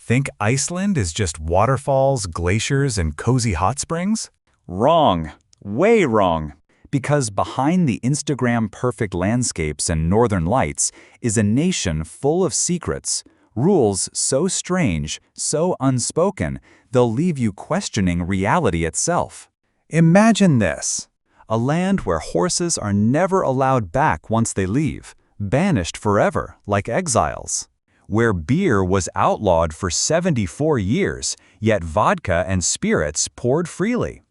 Think Iceland is just waterfalls, glaciers, and cozy hot springs? Wrong. Way wrong. Because behind the Instagram-perfect landscapes and northern lights is a nation full of secrets, rules so strange, so unspoken, they'll leave you questioning reality itself. Imagine this: a land where horses are never allowed back once they leave, banished forever like exiles. Where beer was outlawed for 74 years, yet vodka and spirits poured freely.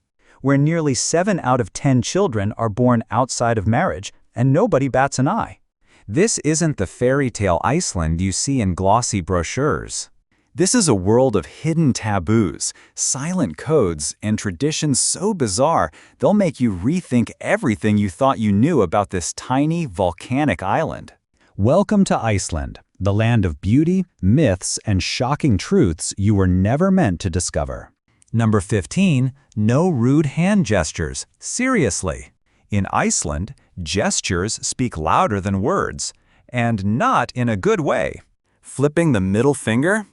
Where nearly 7 out of 10 children are born outside of marriage, and nobody bats an eye. This isn't the fairy tale Iceland you see in glossy brochures. This is a world of hidden taboos, silent codes, and traditions so bizarre they'll make you rethink everything you thought you knew about this tiny, volcanic island. Welcome to Iceland, the land of beauty, myths, and shocking truths you were never meant to discover. Number 15. No rude hand gestures. Seriously. In Iceland, gestures speak louder than words, and not in a good way. Flipping the middle finger?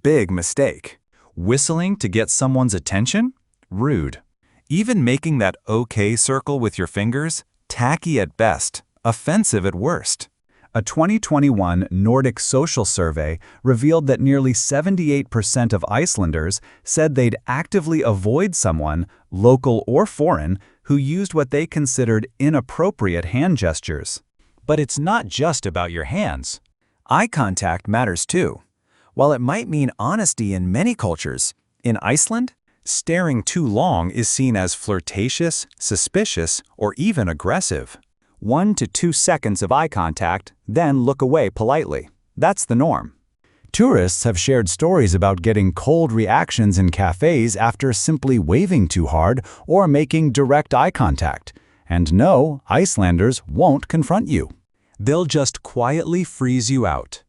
Big mistake. Whistling to get someone's attention? Rude. Even making that OK circle with your fingers? Tacky at best, offensive at worst. A 2021 Nordic social survey revealed that nearly 78% of Icelanders said they'd actively avoid someone, local or foreign, who used what they considered inappropriate hand gestures. But it's not just about your hands. Eye contact matters too. While it might mean honesty in many cultures, in Iceland, staring too long is seen as flirtatious, suspicious, or even aggressive. 1 to 2 seconds of eye contact, then look away politely. That's the norm. Tourists have shared stories about getting cold reactions in cafes after simply waving too hard or making direct eye contact. And no, Icelanders won't confront you. They'll just quietly freeze you out.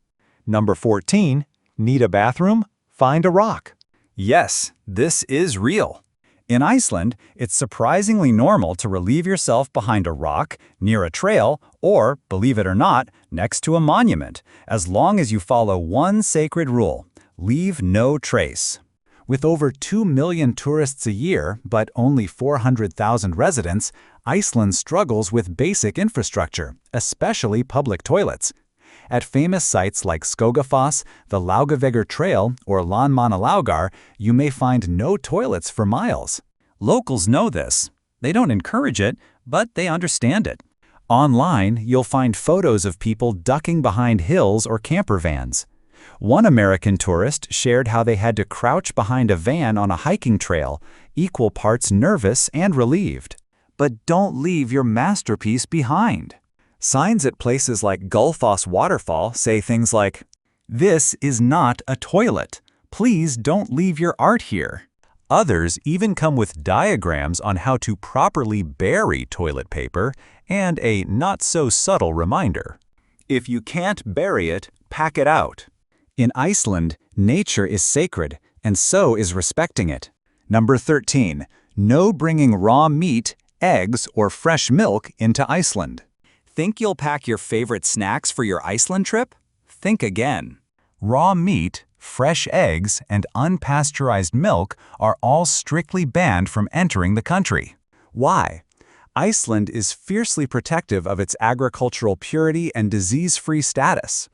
Number 14. Need a bathroom? Find a rock. Yes, this is real. In Iceland, it's surprisingly normal to relieve yourself behind a rock, near a trail, or, believe it or not, next to a monument, as long as you follow one sacred rule: leave no trace. With over 2 million tourists a year, but only 400,000 residents, Iceland struggles with basic infrastructure, especially public toilets. At famous sites like Skogafoss, the Laugavegur Trail, or Landmannalaugar, you may find no toilets for miles. Locals know this. They don't encourage it, but they understand it. Online, you'll find photos of people ducking behind hills or camper vans. One American tourist shared how they had to crouch behind a van on a hiking trail, equal parts nervous and relieved. But don't leave your masterpiece behind. Signs at places like Gullfoss Waterfall say things like, "This is not a toilet. Please don't leave your art here." Others even come with diagrams on how to properly bury toilet paper and a not-so-subtle reminder: if you can't bury it, pack it out. In Iceland, nature is sacred, and so is respecting it. Number 13. No bringing raw meat, eggs, or fresh milk into Iceland. Think you'll pack your favorite snacks for your Iceland trip? Think again. Raw meat, fresh eggs, and unpasteurized milk are all strictly banned from entering the country. Why? Iceland is fiercely protective of its agricultural purity and disease-free status.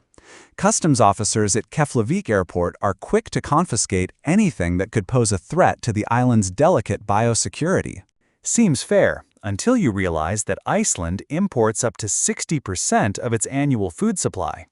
Customs officers at Keflavik Airport are quick to confiscate anything that could pose a threat to the island's delicate biosecurity. Seems fair, until you realize that Iceland imports up to 60% of its annual food supply.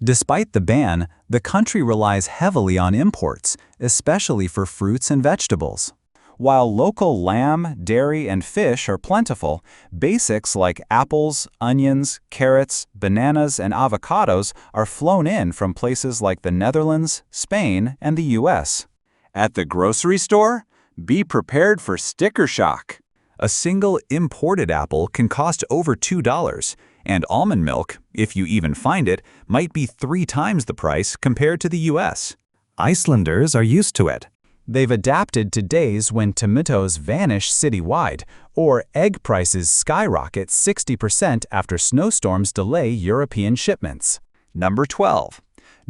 Despite the ban, the country relies heavily on imports, especially for fruits and vegetables. While local lamb, dairy, and fish are plentiful, basics like apples, onions, carrots, bananas, and avocados are flown in from places like the Netherlands, Spain, and the US. At the grocery store, be prepared for sticker shock. A single imported apple can cost over $2, and almond milk, if you even find it, might be 3 times the price compared to the US. Icelanders are used to it. They've adapted to days when tomatoes vanish citywide, or egg prices skyrocket 60% after snowstorms delay European shipments. Number 12.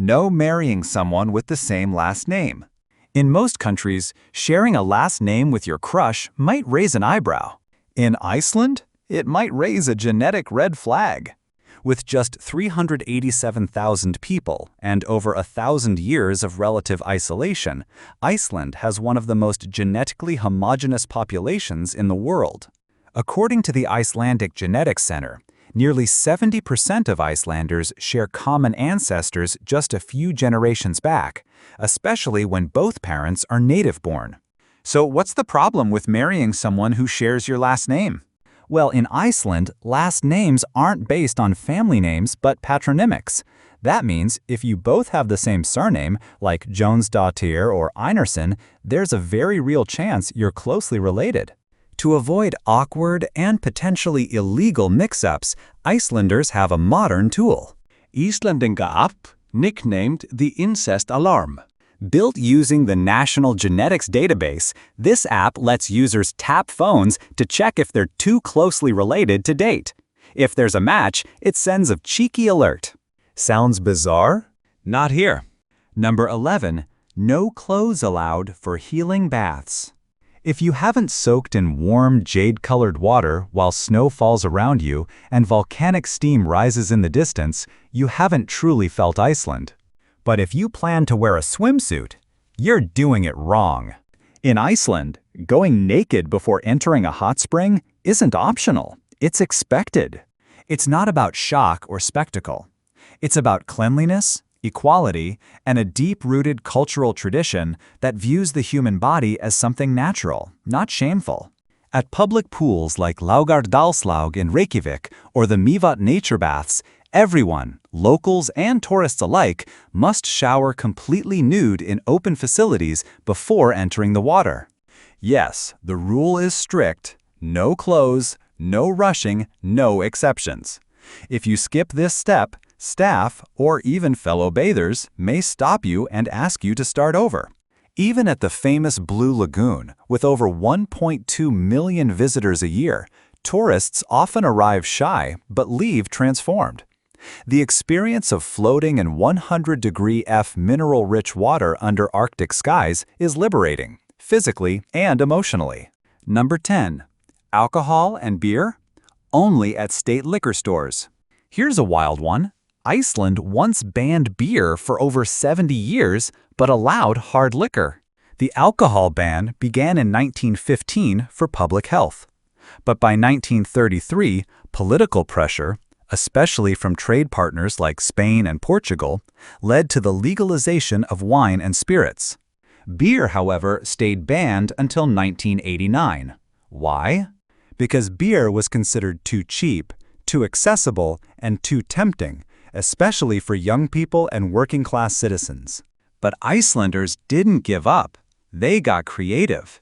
No marrying someone with the same last name. In most countries, sharing a last name with your crush might raise an eyebrow. In Iceland, it might raise a genetic red flag. With just 387,000 people and over 1,000 years of relative isolation, Iceland has one of the most genetically homogeneous populations in the world. According to the Icelandic Genetics Center, nearly 70% of Icelanders share common ancestors just a few generations back, especially when both parents are native-born. So what's the problem with marrying someone who shares your last name? Well, in Iceland, last names aren't based on family names but patronymics. That means if you both have the same surname, like Jónsdóttir or Einarsson, there's a very real chance you're closely related. To avoid awkward and potentially illegal mix-ups, Icelanders have a modern tool. Icelandic app, nicknamed the Incest Alarm. Built using the National Genetics Database, this app lets users tap phones to check if they're too closely related to date. If there's a match, it sends a cheeky alert. Sounds bizarre? Not here. Number 11. No clothes allowed for healing baths. If you haven't soaked in warm, jade-colored water while snow falls around you and volcanic steam rises in the distance, you haven't truly felt Iceland. But if you plan to wear a swimsuit, you're doing it wrong. In Iceland, going naked before entering a hot spring isn't optional. It's expected. It's not about shock or spectacle. It's about cleanliness, equality, and a deep-rooted cultural tradition that views the human body as something natural, not shameful. At public pools like Laugardalslaug in Reykjavik or the Mývatn nature baths, everyone, locals and tourists alike, must shower completely nude in open facilities before entering the water. Yes, the rule is strict. No clothes, no rushing, no exceptions. If you skip this step, staff or even fellow bathers may stop you and ask you to start over. Even at the famous Blue Lagoon, with over 1.2 million visitors a year, tourists often arrive shy but leave transformed. The experience of floating in 100-degree F mineral-rich water under Arctic skies is liberating, physically and emotionally. Number 10. Alcohol and beer? Only at state liquor stores. Here's a wild one. Iceland once banned beer for over 70 years, but allowed hard liquor. The alcohol ban began in 1915 for public health. But by 1933, political pressure, especially from trade partners like Spain and Portugal, led to the legalization of wine and spirits. Beer, however, stayed banned until 1989. Why? Because beer was considered too cheap, too accessible, and too tempting, especially for young people and working-class citizens. But Icelanders didn't give up. They got creative.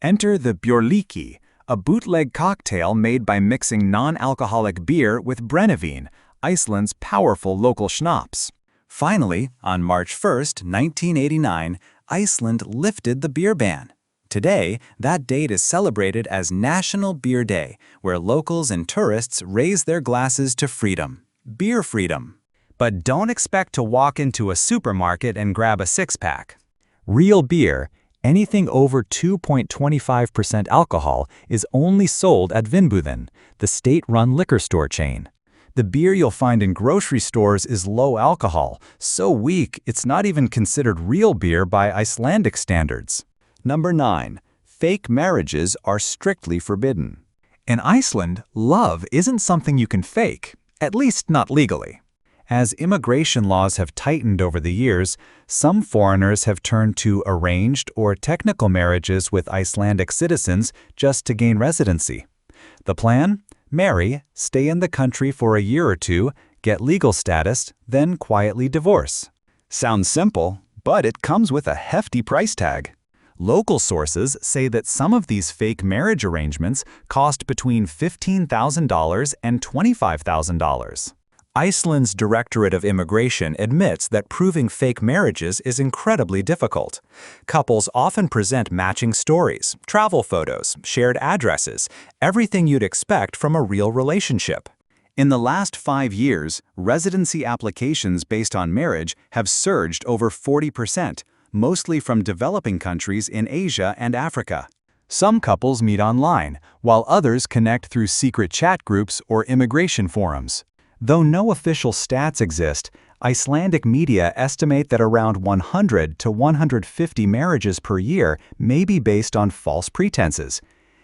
Enter the björlíki, a bootleg cocktail made by mixing non-alcoholic beer with brennivín, Iceland's powerful local schnapps. Finally, on March 1, 1989, Iceland lifted the beer ban. Today, that date is celebrated as National Beer Day, where locals and tourists raise their glasses to freedom. Beer freedom. But don't expect to walk into a supermarket and grab a six-pack. Real beer, anything over 2.25% alcohol, is only sold at Vinbúðin, the state-run liquor store chain. The beer you'll find in grocery stores is low alcohol, so weak it's not even considered real beer by Icelandic standards. Number 9. Fake marriages are strictly forbidden. In Iceland, love isn't something you can fake, at least not legally. As immigration laws have tightened over the years, some foreigners have turned to arranged or technical marriages with Icelandic citizens just to gain residency. The plan? Marry, stay in the country for a year or two, get legal status, then quietly divorce. Sounds simple, but it comes with a hefty price tag. Local sources say that some of these fake marriage arrangements cost between $15,000 and $25,000. Iceland's Directorate of Immigration admits that proving fake marriages is incredibly difficult. Couples often present matching stories, travel photos, shared addresses, everything you'd expect from a real relationship. In the last 5 years, residency applications based on marriage have surged over 40%, mostly from developing countries in Asia and Africa. Some couples meet online, while others connect through secret chat groups or immigration forums. Though no official stats exist, Icelandic media estimate that around 100 to 150 marriages per year may be based on false pretenses.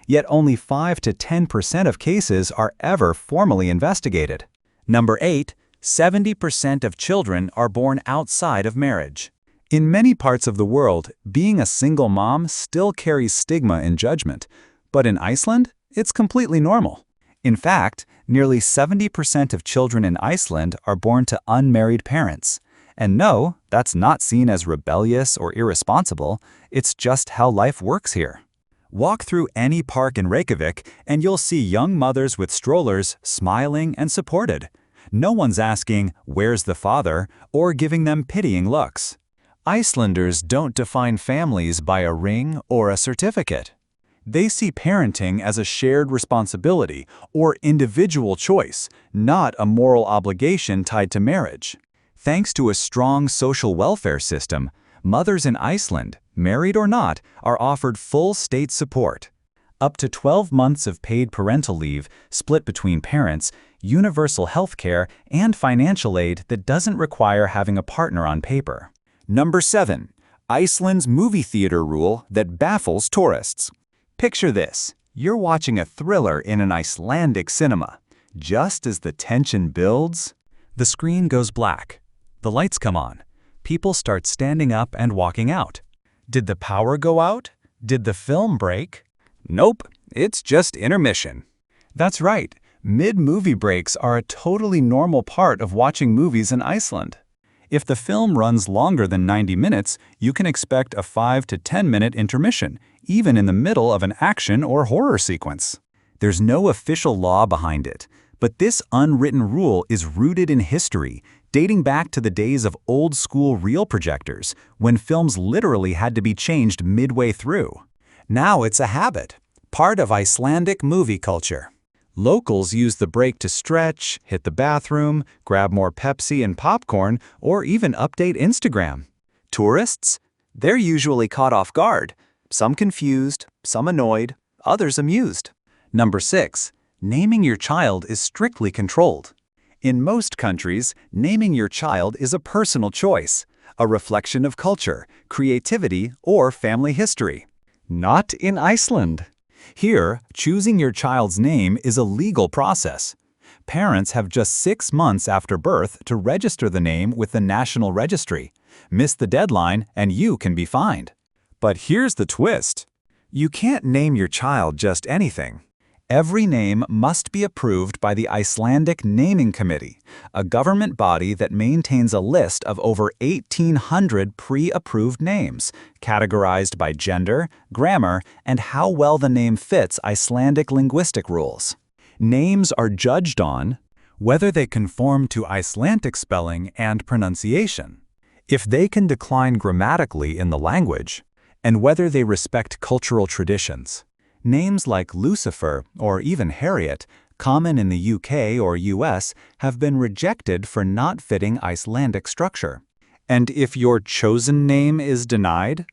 Yet only 5 to 10% of cases are ever formally investigated. Number 8, 70% of children are born outside of marriage. In many parts of the world, being a single mom still carries stigma and judgment. But in Iceland, it's completely normal. In fact, nearly 70% of children in Iceland are born to unmarried parents. And no, that's not seen as rebellious or irresponsible, it's just how life works here. Walk through any park in Reykjavik and you'll see young mothers with strollers smiling and supported. No one's asking, "Where's the father?" or giving them pitying looks. Icelanders don't define families by a ring or a certificate. They see parenting as a shared responsibility or individual choice, not a moral obligation tied to marriage. Thanks to a strong social welfare system, mothers in Iceland, married or not, are offered full state support. Up to 12 months of paid parental leave split between parents, universal health care, and financial aid that doesn't require having a partner on paper. Number 7. Iceland's movie theater rule that baffles tourists. Picture this. You're watching a thriller in an Icelandic cinema. Just as the tension builds, the screen goes black. The lights come on. People start standing up and walking out. Did the power go out? Did the film break? Nope, it's just intermission. That's right. Mid-movie breaks are a totally normal part of watching movies in Iceland. If the film runs longer than 90 minutes, you can expect a 5 to 10-minute intermission, even in the middle of an action or horror sequence. There's no official law behind it, but this unwritten rule is rooted in history, dating back to the days of old-school reel projectors, when films literally had to be changed midway through. Now it's a habit, part of Icelandic movie culture. Locals use the break to stretch, hit the bathroom, grab more Pepsi and popcorn, or even update Instagram. Tourists? They're usually caught off guard. Some confused, some annoyed, others amused. Number 6. Naming your child is strictly controlled. In most countries, naming your child is a personal choice, a reflection of culture, creativity, or family history. Not in Iceland. Here, choosing your child's name is a legal process. Parents have just 6 months after birth to register the name with the National Registry. Miss the deadline and you can be fined. But here's the twist. You can't name your child just anything. Every name must be approved by the Icelandic Naming Committee, a government body that maintains a list of over 1,800 pre-approved names, categorized by gender, grammar, and how well the name fits Icelandic linguistic rules. Names are judged on whether they conform to Icelandic spelling and pronunciation, if they can decline grammatically in the language, and whether they respect cultural traditions. Names like Lucifer or even Harriet, common in the UK or US, have been rejected for not fitting Icelandic structure. And if your chosen name is denied?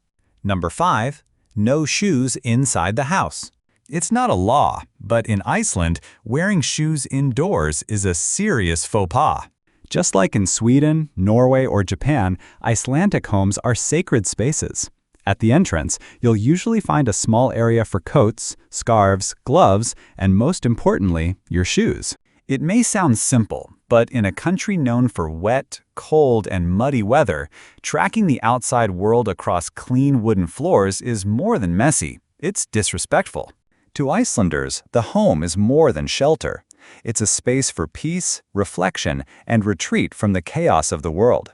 Number 5. No shoes inside the house. It's not a law, but in Iceland, wearing shoes indoors is a serious faux pas. Just like in Sweden, Norway, or Japan, Icelandic homes are sacred spaces. At the entrance, you'll usually find a small area for coats, scarves, gloves, and most importantly, your shoes. It may sound simple, but in a country known for wet, cold, and muddy weather, tracking the outside world across clean wooden floors is more than messy. It's disrespectful. To Icelanders, the home is more than shelter. It's a space for peace, reflection, and retreat from the chaos of the world.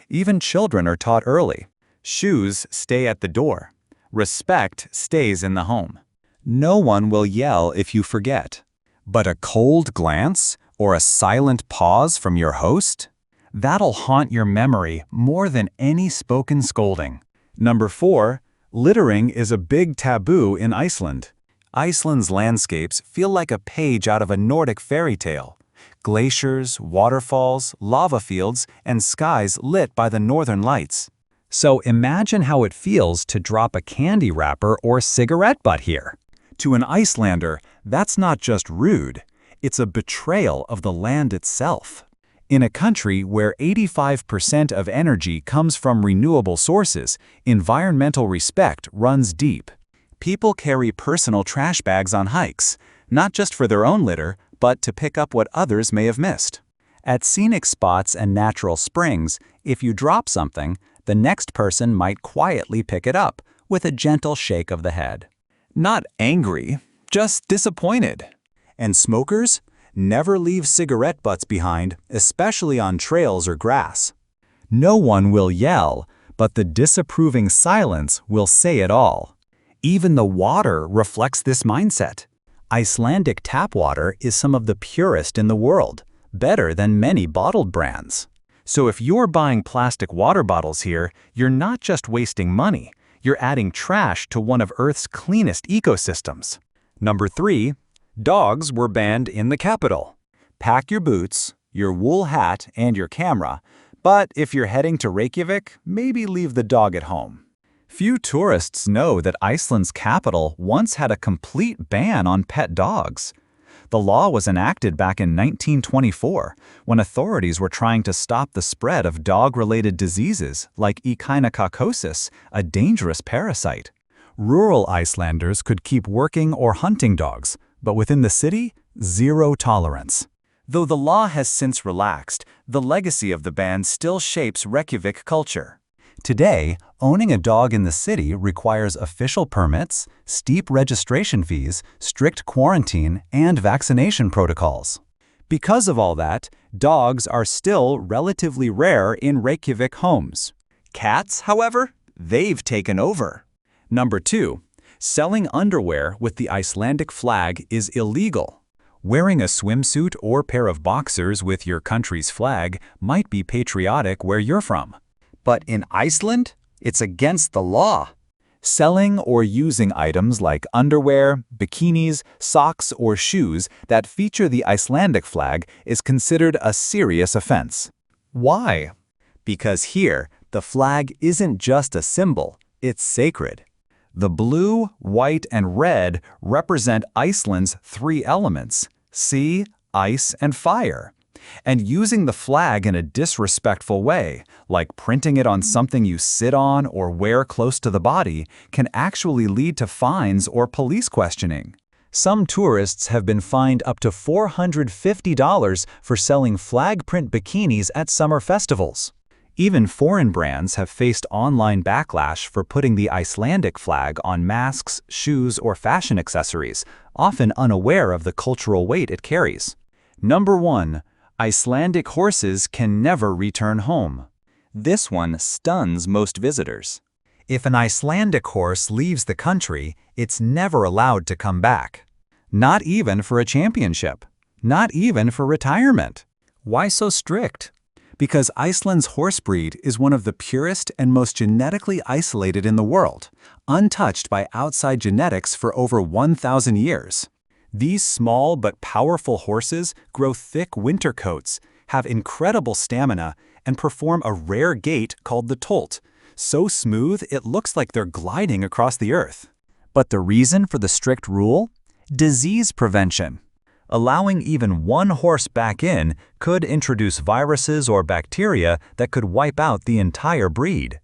Even children are taught early. Shoes stay at the door. Respect stays in the home. No one will yell if you forget. But a cold glance or a silent pause from your host? That'll haunt your memory more than any spoken scolding. Number 4. Littering is a big taboo in Iceland. Iceland's landscapes feel like a page out of a Nordic fairy tale. glaciers, waterfalls, lava fields, and skies lit by the northern lights. So imagine how it feels to drop a candy wrapper or cigarette butt here. To an Icelander, that's not just rude, it's a betrayal of the land itself. In a country where 85% of energy comes from renewable sources, environmental respect runs deep. People carry personal trash bags on hikes, not just for their own litter, but to pick up what others may have missed. At scenic spots and natural springs, if you drop something, the next person might quietly pick it up with a gentle shake of the head. Not angry, just disappointed. And smokers? Never leave cigarette butts behind, especially on trails or grass. No one will yell, but the disapproving silence will say it all. Even the water reflects this mindset. Icelandic tap water is some of the purest in the world, better than many bottled brands. So if you're buying plastic water bottles here, you're not just wasting money, you're adding trash to one of Earth's cleanest ecosystems. Number 3. Dogs were banned in the capital. Pack your boots, your wool hat, and your camera, but if you're heading to Reykjavik, maybe leave the dog at home. Few tourists know that Iceland's capital once had a complete ban on pet dogs. The law was enacted back in 1924, when authorities were trying to stop the spread of dog-related diseases like echinococcosis, a dangerous parasite. Rural Icelanders could keep working or hunting dogs, but within the city, zero tolerance. Though the law has since relaxed, the legacy of the ban still shapes Reykjavik culture. Today, owning a dog in the city requires official permits, steep registration fees, strict quarantine, and vaccination protocols. Because of all that, dogs are still relatively rare in Reykjavik homes. Cats, however, they've taken over. Number 2. Selling underwear with the Icelandic flag is illegal. Wearing a swimsuit or pair of boxers with your country's flag might be patriotic where you're from. But in Iceland, it's against the law. Selling or using items like underwear, bikinis, socks, or shoes that feature the Icelandic flag is considered a serious offense. Why? Because here, the flag isn't just a symbol, it's sacred. The blue, white, and red represent Iceland's 3 elements: sea, ice, and fire. And using the flag in a disrespectful way, like printing it on something you sit on or wear close to the body, can actually lead to fines or police questioning. Some tourists have been fined up to $450 for selling flag print bikinis at summer festivals. Even foreign brands have faced online backlash for putting the Icelandic flag on masks, shoes, or fashion accessories, often unaware of the cultural weight it carries. Number 1. Icelandic horses can never return home. This one stuns most visitors. If an Icelandic horse leaves the country, it's never allowed to come back. Not even for a championship. Not even for retirement. Why so strict? Because Iceland's horse breed is one of the purest and most genetically isolated in the world, untouched by outside genetics for over 1,000 years. These small but powerful horses grow thick winter coats, have incredible stamina, and perform a rare gait called the tolt, so smooth it looks like they're gliding across the earth. But the reason for the strict rule? Disease prevention. Allowing even one horse back in could introduce viruses or bacteria that could wipe out the entire breed.